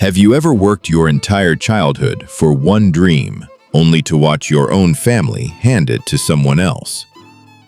Have you ever worked your entire childhood for one dream, only to watch your own family hand it to someone else?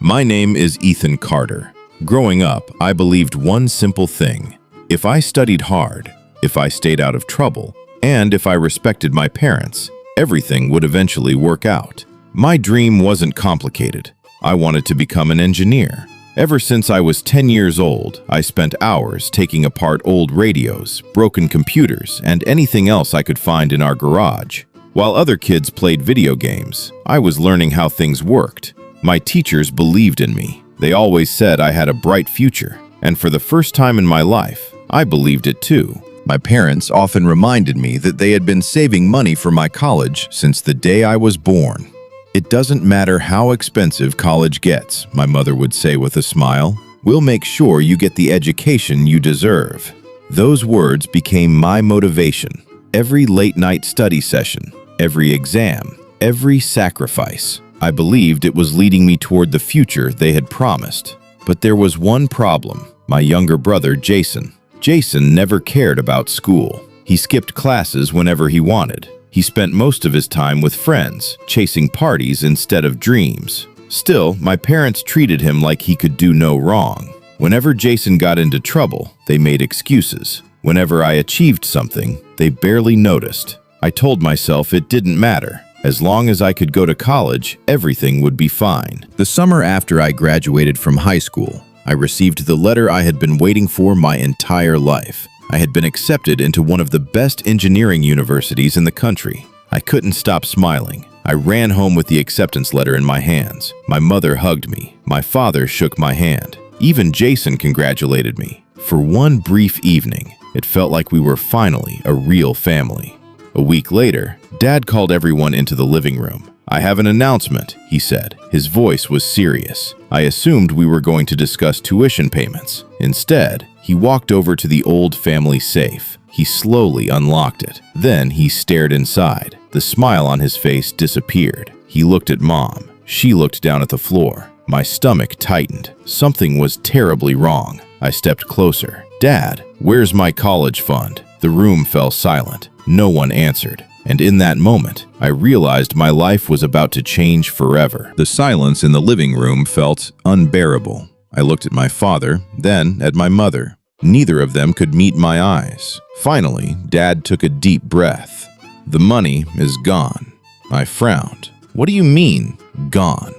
My name is Ethan Carter. Growing up, I believed one simple thing. If I studied hard, if I stayed out of trouble, and if I respected my parents, everything would eventually work out. My dream wasn't complicated. I wanted to become an engineer. Ever since I was 10 years old, I spent hours taking apart old radios, broken computers, and anything else I could find in our garage. While other kids played video games, I was learning how things worked. My teachers believed in me. They always said I had a bright future, and for the first time in my life, I believed it too. My parents often reminded me that they had been saving money for my college since the day I was born. "It doesn't matter how expensive college gets," my mother would say with a smile. "We'll make sure you get the education you deserve." Those words became my motivation. Every late-night study session, every exam, every sacrifice. I believed it was leading me toward the future they had promised. But there was one problem: my younger brother, Jason. Jason never cared about school. He skipped classes whenever he wanted. He spent most of his time with friends, chasing parties instead of dreams. Still, my parents treated him like he could do no wrong. Whenever Jason got into trouble, they made excuses. Whenever I achieved something, they barely noticed. I told myself it didn't matter. As long as I could go to college, everything would be fine. The summer after I graduated from high school, I received the letter I had been waiting for my entire life. I had been accepted into one of the best engineering universities in the country. I couldn't stop smiling. I ran home with the acceptance letter in my hands. My mother hugged me. My father shook my hand. Even Jason congratulated me. For one brief evening, it felt like we were finally a real family. A week later, Dad called everyone into the living room. "I have an announcement," he said. His voice was serious. I assumed we were going to discuss tuition payments. Instead, he walked over to the old family safe. He slowly unlocked it. Then he stared inside. The smile on his face disappeared. He looked at Mom. She looked down at the floor. My stomach tightened. Something was terribly wrong. I stepped closer. "Dad, where's my college fund?" The room fell silent. No one answered. And in that moment, I realized my life was about to change forever. The silence in the living room felt unbearable. I looked at my father, then at my mother. Neither of them could meet my eyes. Finally, Dad took a deep breath. "The money is gone." I frowned. "What do you mean, gone?"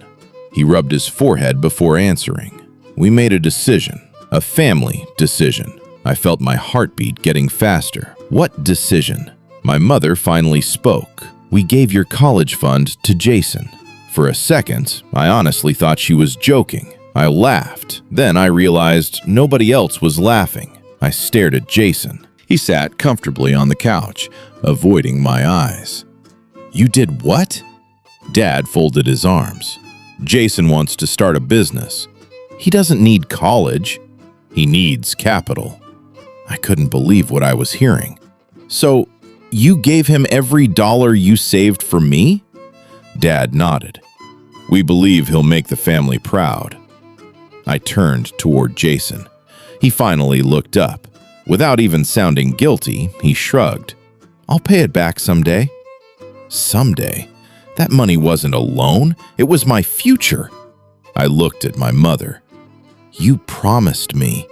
He rubbed his forehead before answering. "We made a decision, a family decision." I felt my heartbeat getting faster. "What decision?" My mother finally spoke. "We gave your college fund to Jason." For a second, I honestly thought she was joking. I laughed. Then I realized nobody else was laughing. I stared at Jason. He sat comfortably on the couch, avoiding my eyes. "You did what?" Dad folded his arms. "Jason wants to start a business. He doesn't need college. He needs capital." I couldn't believe what I was hearing. "So, you gave him every dollar you saved for me?" Dad nodded. "We believe he'll make the family proud." I turned toward Jason. He finally looked up. Without even sounding guilty, he shrugged. "I'll pay it back someday." Someday? That money wasn't a loan. It was my future. I looked at my mother. "You promised me.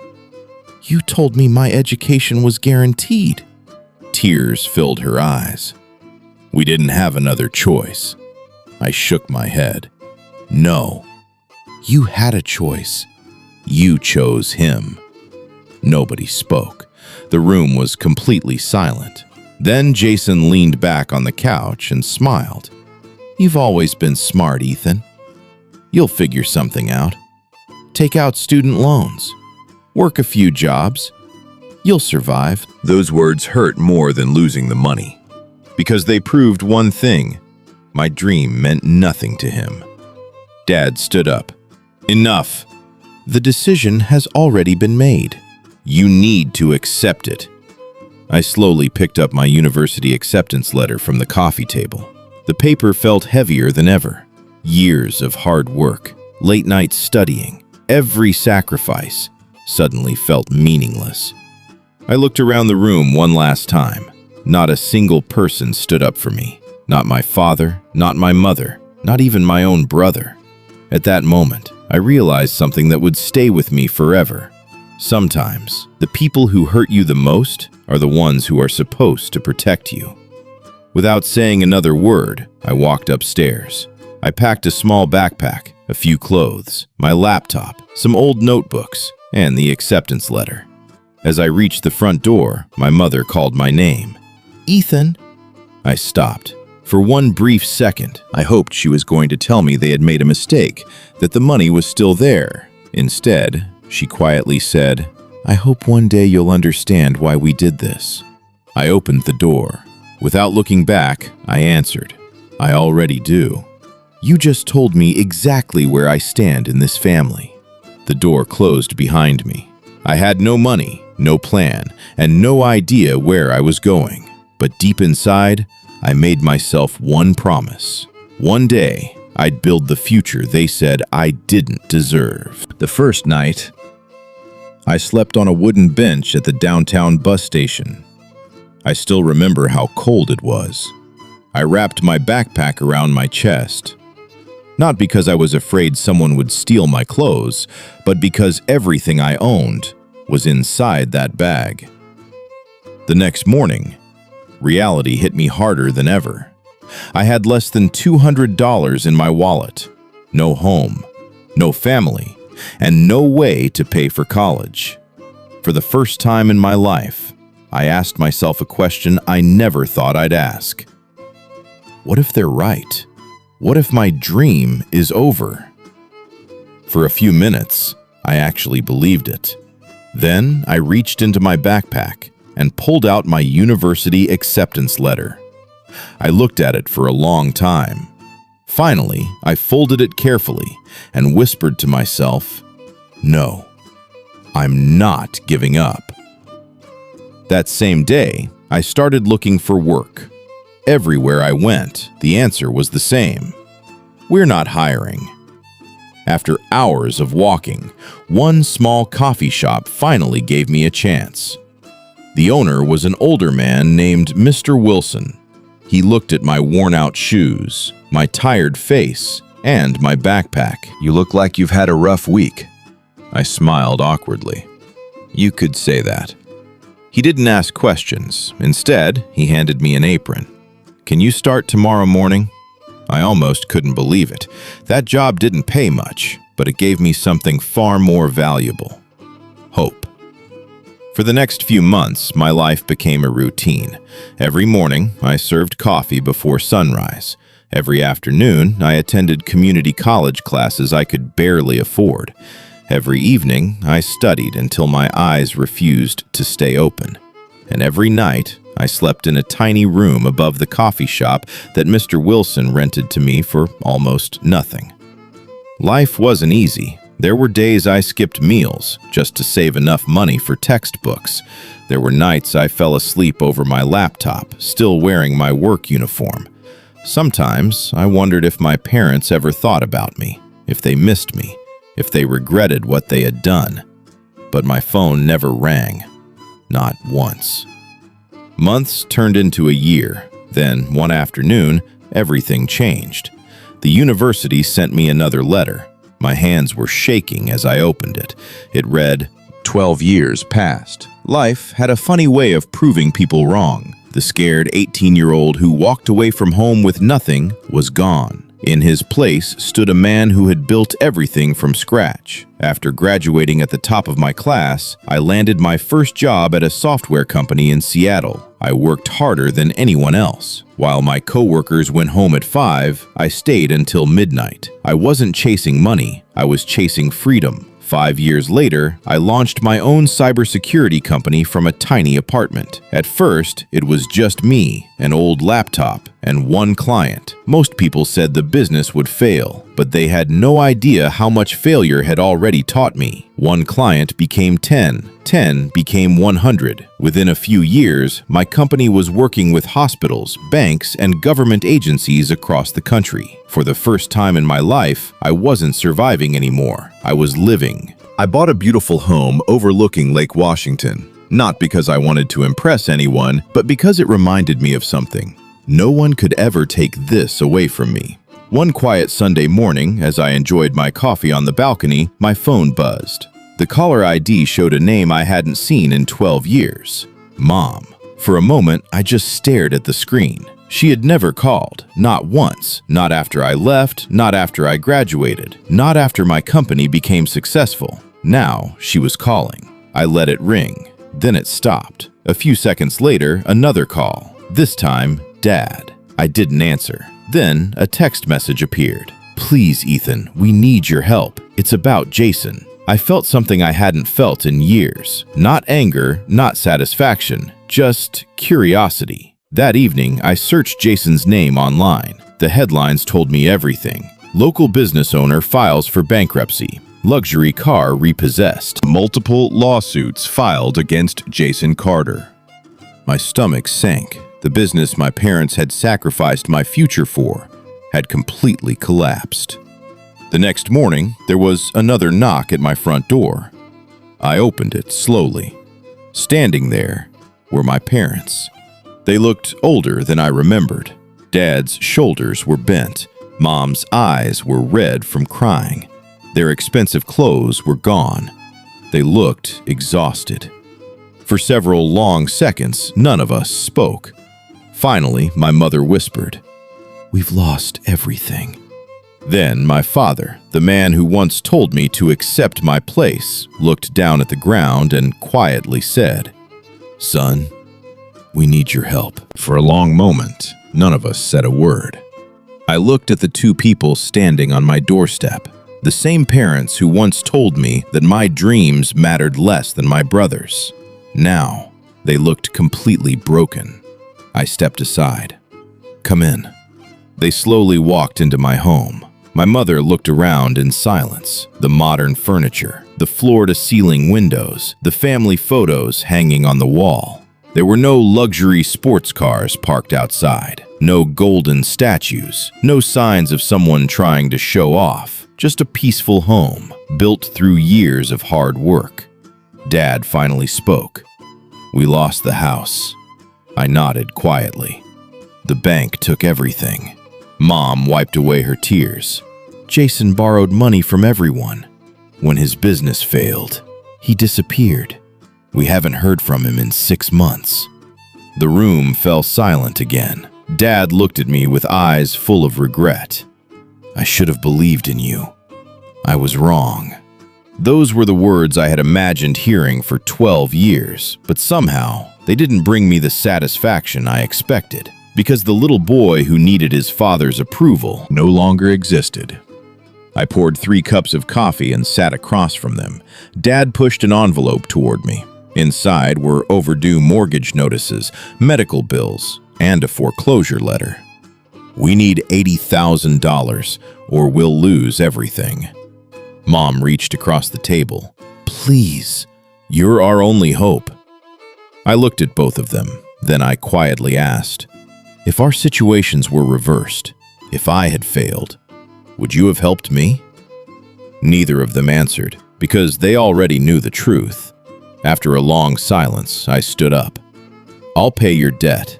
You told me my education was guaranteed." Tears filled her eyes. "We didn't have another choice." I shook my head. "No. You had a choice. You chose him." Nobody spoke. The room was completely silent. Then Jason leaned back on the couch and smiled. "You've always been smart, Ethan. You'll figure something out. Take out student loans. Work a few jobs. You'll survive." Those words hurt more than losing the money, because they proved one thing: my dream meant nothing to him. Dad stood up. "Enough. The decision has already been made. You need to accept it." I slowly picked up my university acceptance letter from the coffee table. The paper felt heavier than ever. Years of hard work, late nights studying, every sacrifice suddenly felt meaningless. I looked around the room one last time. Not a single person stood up for me. Not my father, not my mother, not even my own brother. At that moment, I realized something that would stay with me forever. Sometimes, the people who hurt you the most are the ones who are supposed to protect you. Without saying another word, I walked upstairs. I packed a small backpack, a few clothes, my laptop, some old notebooks, and the acceptance letter. As I reached the front door, my mother called my name. "Ethan!" I stopped. For one brief second, I hoped she was going to tell me they had made a mistake, that the money was still there. Instead, she quietly said, "I hope one day you'll understand why we did this." I opened the door. Without looking back, I answered, "I already do." "You just told me exactly where I stand in this family." The door closed behind me. I had no money, no plan, and no idea where I was going. But deep inside, I made myself one promise. One day, I'd build the future they said I didn't deserve. The first night, I slept on a wooden bench at the downtown bus station. I still remember how cold it was. I wrapped my backpack around my chest. Not because I was afraid someone would steal my clothes, but because everything I owned was inside that bag. The next morning, reality hit me harder than ever. I had less than $200 in my wallet, no home, no family, and no way to pay for college. For the first time in my life, I asked myself a question I never thought I'd ask. What if they're right? What if my dream is over? For a few minutes, I actually believed it. Then I reached into my backpack and pulled out my university acceptance letter. I looked at it for a long time. Finally, I folded it carefully and whispered to myself, "No, I'm not giving up." That same day, I started looking for work. Everywhere I went, the answer was the same. "We're not hiring." After hours of walking, one small coffee shop finally gave me a chance. The owner was an older man named Mr. Wilson. He looked at my worn-out shoes, my tired face, and my backpack. "You look like you've had a rough week." I smiled awkwardly. "You could say that." He didn't ask questions. Instead, he handed me an apron. "Can you start tomorrow morning?" I almost couldn't believe it. That job didn't pay much, but it gave me something far more valuable: hope. For the next few months, my life became a routine. Every morning, I served coffee before sunrise. Every afternoon, I attended community college classes I could barely afford. Every evening, I studied until my eyes refused to stay open. And every night, I slept in a tiny room above the coffee shop that Mr. Wilson rented to me for almost nothing. Life wasn't easy. There were days I skipped meals just to save enough money for textbooks. There were nights I fell asleep over my laptop, still wearing my work uniform. Sometimes I wondered if my parents ever thought about me, if they missed me, if they regretted what they had done. But my phone never rang. Not once. Months turned into a year. Then, one afternoon, everything changed. The university sent me another letter. My hands were shaking as I opened it. It read, 12 years passed. Life had a funny way of proving people wrong. The scared 18-year-old who walked away from home with nothing was gone. In his place stood a man who had built everything from scratch. After graduating at the top of my class, I landed my first job at a software company in Seattle. I worked harder than anyone else. While my coworkers went home at 5, I stayed until midnight. I wasn't chasing money, I was chasing freedom. 5 years later, I launched my own cybersecurity company from a tiny apartment. At first, it was just me, an old laptop, and one client. Most people said the business would fail, but they had no idea how much failure had already taught me. One client became 10. 10 became 100. Within a few years, my company was working with hospitals, banks, and government agencies across the country. For the first time in my life, I wasn't surviving anymore. I was living. I bought a beautiful home overlooking Lake Washington. Not because I wanted to impress anyone, but because it reminded me of something. No one could ever take this away from me. One quiet Sunday morning, as I enjoyed my coffee on the balcony, my phone buzzed. The caller ID showed a name I hadn't seen in 12 years. Mom. For a moment, I just stared at the screen. She had never called, not once, not after I left, not after I graduated, not after my company became successful. Now, she was calling. I let it ring. Then it stopped. A few seconds later, another call. This time, Dad. I didn't answer. Then, a text message appeared. Please, Ethan, we need your help. It's about Jason. I felt something I hadn't felt in years. Not anger, not satisfaction, just curiosity. That evening, I searched Jason's name online. The headlines told me everything. Local business owner files for bankruptcy. Luxury car repossessed. Multiple lawsuits filed against Jason Carter. My stomach sank. The business my parents had sacrificed my future for had completely collapsed. The next morning, there was another knock at my front door. I opened it slowly. Standing there were my parents. They looked older than I remembered. Dad's shoulders were bent. Mom's eyes were red from crying. Their expensive clothes were gone. They looked exhausted. For several long seconds, none of us spoke. Finally, my mother whispered, "We've lost everything." Then my father, the man who once told me to accept my place, looked down at the ground and quietly said, "Son, we need your help." For a long moment, none of us said a word. I looked at the two people standing on my doorstep, the same parents who once told me that my dreams mattered less than my brothers. Now, they looked completely broken. I stepped aside. "Come in." They slowly walked into my home. My mother looked around in silence. The modern furniture, the floor-to-ceiling windows, the family photos hanging on the wall. There were no luxury sports cars parked outside, no golden statues, no signs of someone trying to show off, just a peaceful home built through years of hard work. Dad finally spoke. "We lost the house." I nodded quietly. "The bank took everything." Mom wiped away her tears. "Jason borrowed money from everyone. When his business failed, he disappeared. We haven't heard from him in 6 months." The room fell silent again. Dad looked at me with eyes full of regret. "I should have believed in you. I was wrong." Those were the words I had imagined hearing for 12 years, but somehow they didn't bring me the satisfaction I expected, because the little boy who needed his father's approval no longer existed. I poured 3 cups of coffee and sat across from them. Dad pushed an envelope toward me. Inside were overdue mortgage notices, medical bills, and a foreclosure letter. "We need $80,000 or we'll lose everything." Mom reached across the table. "Please, you're our only hope." I looked at both of them. Then I quietly asked, "If our situations were reversed, if I had failed, would you have helped me?" Neither of them answered, because they already knew the truth. After a long silence, I stood up. "I'll pay your debt."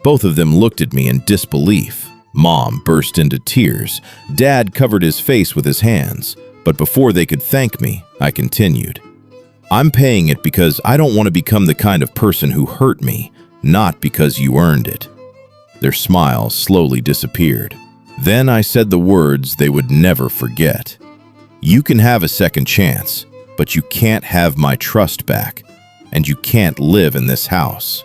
Both of them looked at me in disbelief. Mom burst into tears. Dad covered his face with his hands. But before they could thank me, I continued. "I'm paying it because I don't want to become the kind of person who hurt me, not because you earned it." Their smiles slowly disappeared. Then I said the words they would never forget. "You can have a second chance, but you can't have my trust back, and you can't live in this house."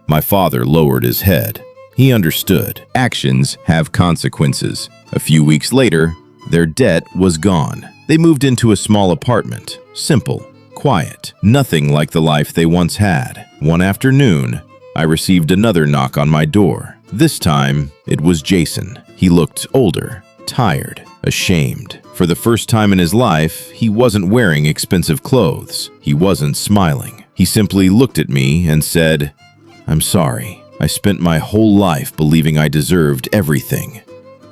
My father lowered his head. He understood. Actions have consequences. A few weeks later, their debt was gone. They moved into a small apartment, simple, quiet, nothing like the life they once had. One afternoon, I received another knock on my door. This time, it was Jason. He looked older, tired, ashamed. For the first time in his life, he wasn't wearing expensive clothes. He wasn't smiling. He simply looked at me and said, "I'm sorry. I spent my whole life believing I deserved everything.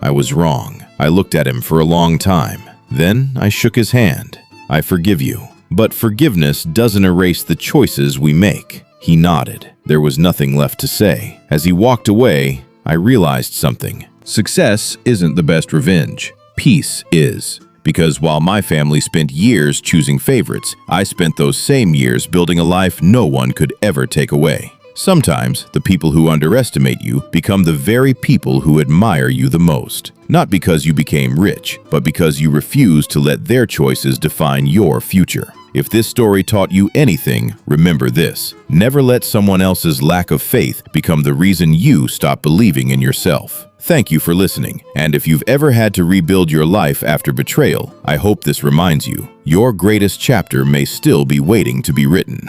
I was wrong." I looked at him for a long time. Then I shook his hand. "I forgive you, But forgiveness doesn't erase the choices we make. He nodded. There was nothing left to say. As he walked away, I realized something. Success isn't the best revenge. Peace is. Because while my family spent years choosing favorites, I spent those same years building a life no one could ever take away. Sometimes, the people who underestimate you become the very people who admire you the most. Not because you became rich, but because you refused to let their choices define your future. If this story taught you anything, remember this. Never let someone else's lack of faith become the reason you stop believing in yourself. Thank you for listening, and if you've ever had to rebuild your life after betrayal, I hope this reminds you, your greatest chapter may still be waiting to be written.